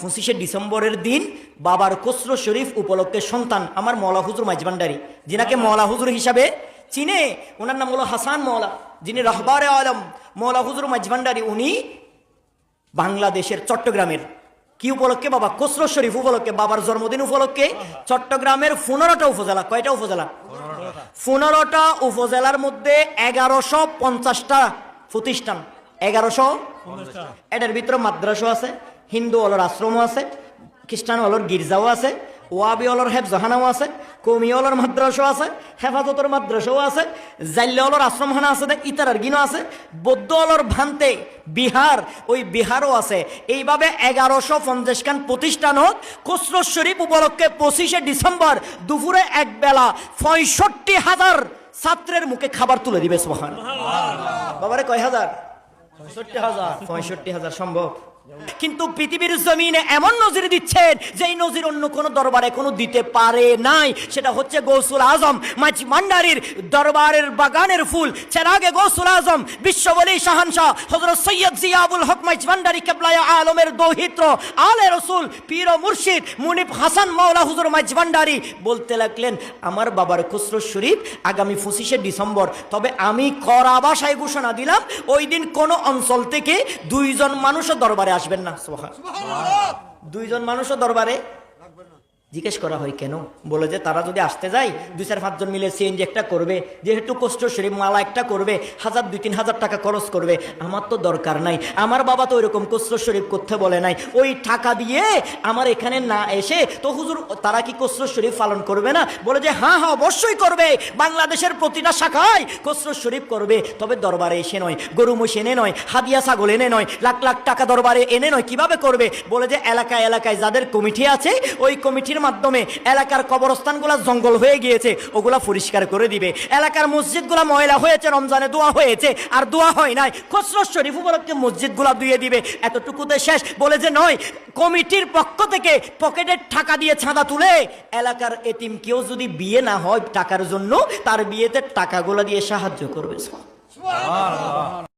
25শে ডিসেম্বরের দিন বাবার খসরু শরীফ উপলক্ষে সন্তান আমার মওলা হুজুর মাইজভান্ডারী, যিনাকে মওলা হুজুর হিসাবে চিনে, ওনার নাম হলো হাসান মওলা, যিনি রাহবারে আলম মওলা হুজুর মাইজভান্ডারী। উনি বাংলাদেশের চট্টগ্রামের কি উপলক্ষে? বাবা খসরু শরীফ উপলক্ষে, বাবার জন্মদিন উপলক্ষে চট্টগ্রামের 15টা উপজেলা, কয়টা উপজেলা? 15টা উপজেলার মধ্যে 1150টা প্রতিষ্ঠান, 1100, এটার ভিতরে মাদ্রাসা আছে, হিন্দু অলর আশ্রমও আছে, খ্রিস্টান অলর গির্জাও আছে, ওয়াবি অলর হেফজহানাও আছে, কৌমি অলর মাদ্রাসাও আছে, হেফাজতর মাদ্রাসাও আছে, জাল্লা অলর আশ্রমখানা আছে, ইতারার গিনো আছে, বৌদ্ধ অলর ভান্তে বিহার, ওই বিহারও আছে। এইভাবে 1150 খান প্রতিষ্ঠানত খসরু শরীফ উপলক্ষে 25শে ডিসেম্বর দুপুরে এক বেলা 65,000 ছাত্রের মুখে খাবার তুলে দিবে। সুবহানাল্লাহ। বাবারে কয় হাজার? 65,000 সম্ভব? কিন্তু পৃথিবীর জমিনে এমন নজির দিচ্ছেন যে এই নজির অন্য কোন দরবারে কোনো দিতে পারে নাই। সেটা হচ্ছে গৌসুল আজম মাইজভান্ডারীর দরবারের বাগানের ফুল চেরাগে গৌসুল আজম বিশ্ববলী শাহানশাহ হযরত সৈয়দ জিয়া আবুল হক মাইজভান্ডারী কিবলায়ে আলমের দৌহিত্র আলে রসুল পীর ও মুর্শিদ মুনিব হাসান মাওলা হুজুর মাইজভান্ডারী বলতে লাগলেন, আমার বাবার খসরু শরীফ আগামী 25শে ডিসেম্বর। তবে আমি কড়া ভাষায় ঘোষণা দিলাম, ওই দিন কোন অঞ্চল থেকে 2 জন মানুষও দরবারে আসবেন না। সুবহানাল্লাহ। 2 জন মানুষও দরবারে জিজ্ঞেস করা হয় কেন? বলে যে তারা যদি আসতে যায় 2-4-5 জন মিলে সিএনজি একটা করবে, যেহেতু খসরু শরীফ মালা একটা করবে, 1000-2-3000 টাকা খরচ করবে, আমার তো দরকার নাই, আমার বাবা তো ওইরকম খসরু শরীফ করতে বলে নাই, ওই টাকা দিয়ে আমার এখানে না এসে তো হুজুর তারা কি খসরু শরীফ পালন করবে না? বলে যে হ্যাঁ হ্যাঁ অবশ্যই করবে, বাংলাদেশের প্রতিটা শাখায় খসরু শরীফ করবে, তবে দরবারে এসে নয়, গরু মহিষ এনে নয়, হাদিয়া ছাগল এনে নয়, লাখ লাখ টাকা দরবারে এনে নয়। কিভাবে করবে? বলে যে এলাকায় এলাকায় যাদের কমিটি আছে, ওই কমিটির মাধ্যমে এলাকার কবরস্থানগুলা জঙ্গল হয়ে গিয়েছে, ওগুলা পরিষ্কার করে দিবে। এলাকার মসজিদগুলা ময়লা হয়েছে, রমজানে দোয়া হয়েছে আর দোয়া হয় নাই, খসরু শরীফ উপলক্ষে মসজিদগুলা ধুয়ে দিবে। এতটুকুতে শেষ? বলে যে নয়, কমিটির পক্ষ থেকে পকেটের টাকা দিয়ে চাঁদা তুলে এলাকার এতিম কেউ যদি বিয়ে না হয় টাকার জন্য, তার বিয়েতে টাকাগুলা দিয়ে সাহায্য করবে। সুবহানাল্লাহ।